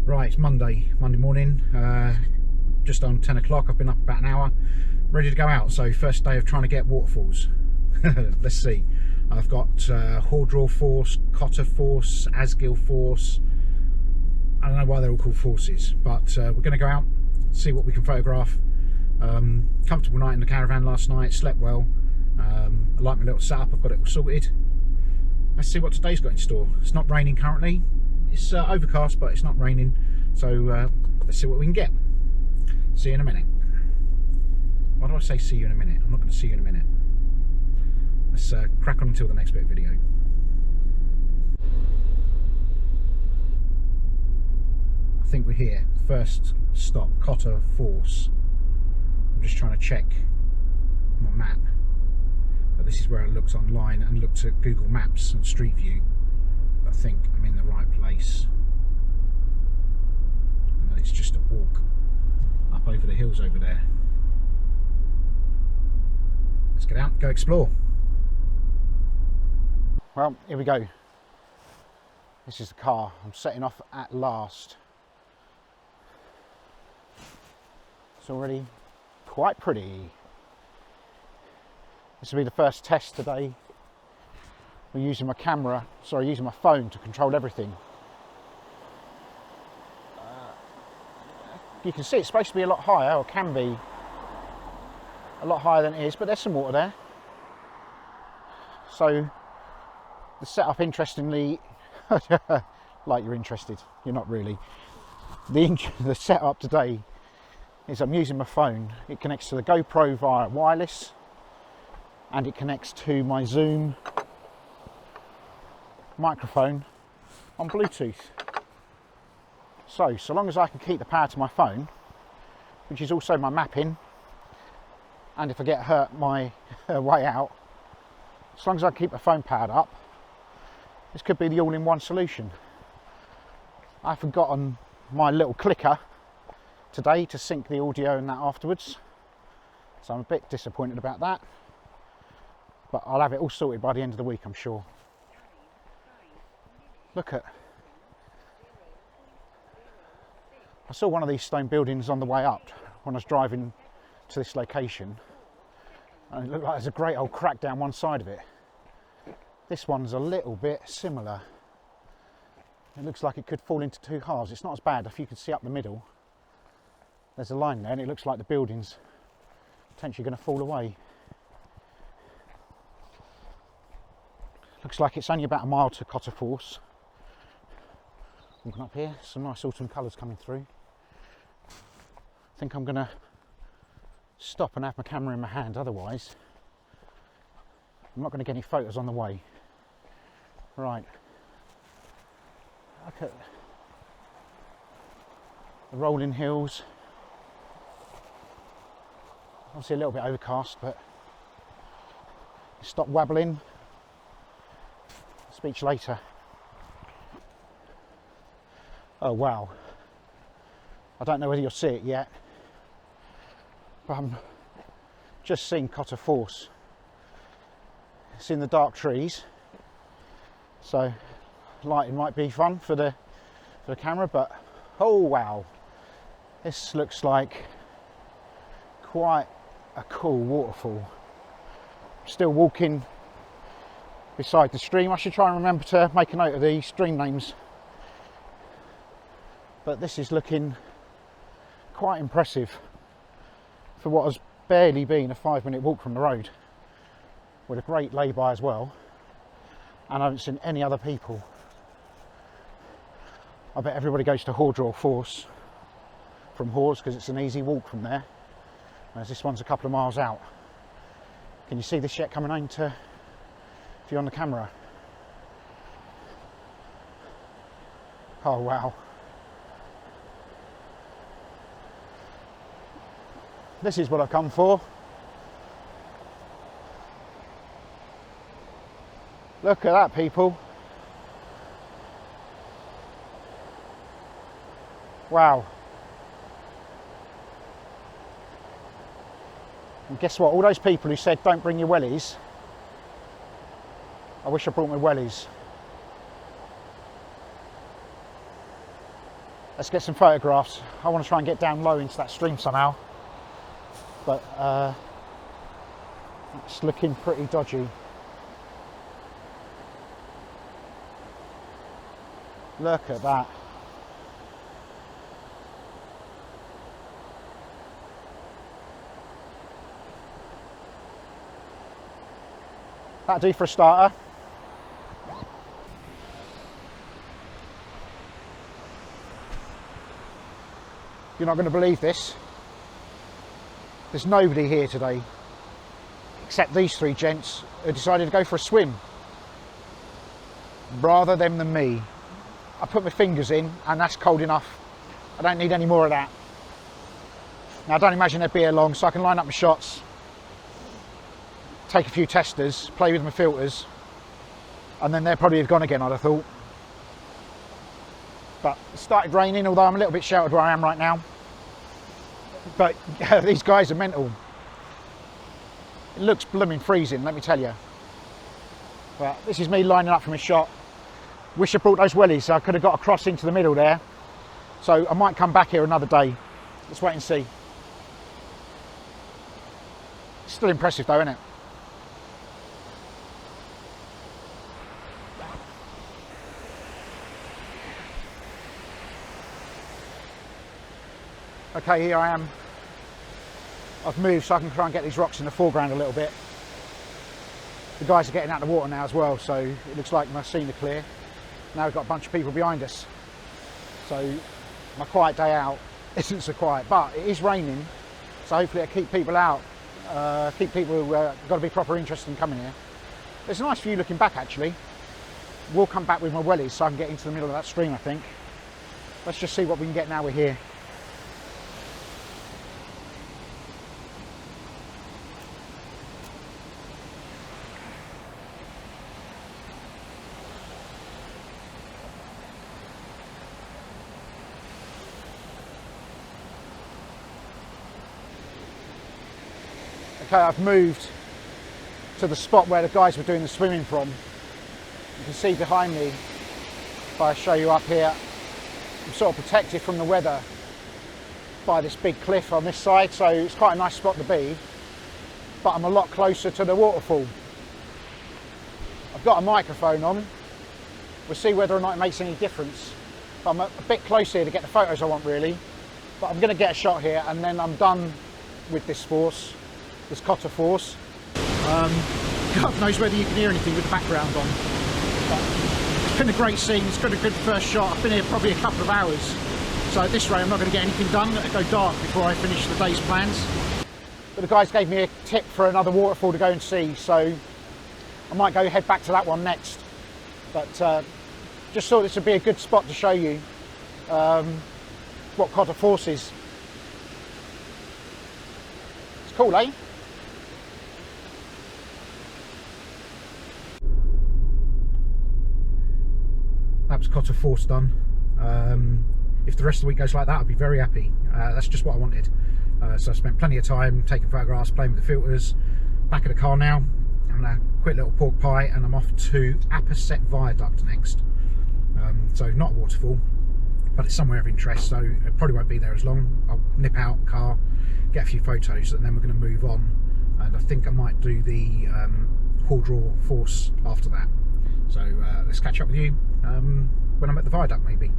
Right, it's Monday morning, just on 10 o'clock. I've been up about an hour, ready to go out. So first day of trying to get waterfalls. Let's see. I've got Pt4 Force, Cotters Force, Asgill Force. I don't know why they're all called forces, but we're going to go out, see what we can photograph. Comfortable night in the caravan last night, slept well. I like my little setup, I've got it all sorted. Let's see what today's got in store. It's not raining currently. It's overcast, but it's not raining, so let's see what we can get. See you in a minute. Why do I say see you in a minute? I'm not going to see you in a minute. Let's crack on until the next bit of video. I think we're here. First stop, Cotters Force. I'm just trying to check my map, but this is where I looked online and looked at Google Maps and Street View. I think I'm in the right place, and that it's just a walk up over the hills over there. Let's get out, go explore. Well, here we go. This is the car. I'm setting off at last. It's already quite pretty. This will be the first test today. We're using my camera, sorry, using my phone to control everything. You can see it's supposed to be a lot higher, or can be a lot higher than it is, but there's some water there. So the setup, interestingly, like you're interested, you're not really. The setup today is I'm using my phone. It connects to the GoPro via wireless, and it connects to my Zoom microphone on Bluetooth. So long as I can keep the power to my phone, which is also my mapping, and if I get hurt my way out, as long as I keep the phone powered up, this could be the all-in-one solution. I've forgotten my little clicker today to sync the audio and that afterwards, so I'm a bit disappointed about that, but I'll have it all sorted by the end of the week, I'm sure. Look at, I saw one of these stone buildings on the way up when I was driving to this location, and it looked like there's a great old crack down one side of it. This one's a little bit similar. It looks like it could fall into two halves. It's not as bad. If you can see up the middle, there's a line there, and it looks like the building's potentially going to fall away. Looks like it's only about a mile to Cotters Force. Looking up here, some nice autumn colours coming through. I think I'm going to stop and have my camera in my hand, otherwise I'm not going to get any photos on the way. Right, look at the rolling hills. Obviously a little bit overcast, but stop wabbling. Speech later. Oh wow, I don't know whether you'll see it yet, but I'm just seeing Cotters Force. It's in the dark trees, so lighting might be fun for the camera, but oh wow, this looks like quite a cool waterfall. Still walking beside the stream. I should try and remember to make a note of the stream names. But this is looking quite impressive for what has barely been a 5-minute walk from the road, with a great lay-by as well, and I haven't seen any other people. I bet everybody goes to Pt4 Force from Hawes because it's an easy walk from there, whereas this one's a couple of miles out. Can you see this yet coming home to if you're on the camera? Oh wow. This is what I've come for. Look at that, people. Wow. And guess what? All those people who said don't bring your wellies, I wish I brought my wellies. Let's get some photographs. I want to try and get down low into that stream somehow, but it's looking pretty dodgy. Look at that. That'll do for a starter. You're not going to believe this. There's nobody here today except these three gents who decided to go for a swim. Rather them than me. I put my fingers in and that's cold enough. I don't need any more of that. Now I don't imagine they'd be here long, so I can line up my shots, take a few testers, play with my filters, and then they'll probably have gone again, I'd have thought. But it started raining, although I'm a little bit sheltered where I am right now. But these guys are mental. It looks blooming freezing, let me tell you. But this is me lining up for my shot. Wish I brought those wellies, so I could have got across into the middle there. So I might come back here another day. Let's wait and see. Still impressive though, isn't it? Okay, here I am. I've moved so I can try and get these rocks in the foreground a little bit. The guys are getting out of the water now as well, so it looks like my scene are clear. Now we've got a bunch of people behind us. So my quiet day out isn't so quiet, but it is raining, so hopefully it'll keep people out, keep people who got to be proper interested in coming here. There's a nice view looking back actually. We'll come back with my wellies so I can get into the middle of that stream, I think. Let's just see what we can get now we're here. Okay, I've moved to the spot where the guys were doing the swimming from. You can see behind me, if I show you up here, I'm sort of protected from the weather by this big cliff on this side, so it's quite a nice spot to be, but I'm a lot closer to the waterfall. I've got a microphone on. We'll see whether or not it makes any difference. But I'm a bit close here to get the photos I want really, but I'm going to get a shot here and then I'm done with this force. This Cotter Force. God knows whether you can hear anything with the background on. But it's been a great scene, it's got a good first shot. I've been here probably a couple of hours. So at this rate I'm not going to get anything done. It'll go dark before I finish the day's plans. But the guys gave me a tip for another waterfall to go and see, so I might go head back to that one next. But just thought this would be a good spot to show you what Cotter Force is. It's cool, eh? That was Cotter Force done. If the rest of the week goes like that, I'd be very happy. That's just what I wanted. So I spent plenty of time taking photographs, playing with the filters. Back of the car now. I'm having a quick little pork pie and I'm off to Pt4 Viaduct next. So not a waterfall, but it's somewhere of interest, so it probably won't be there as long. I'll nip out, car, get a few photos, and then we're going to move on. And I think I might do the Pt4 Force after that. So let's catch up with you when I'm at the viaduct maybe.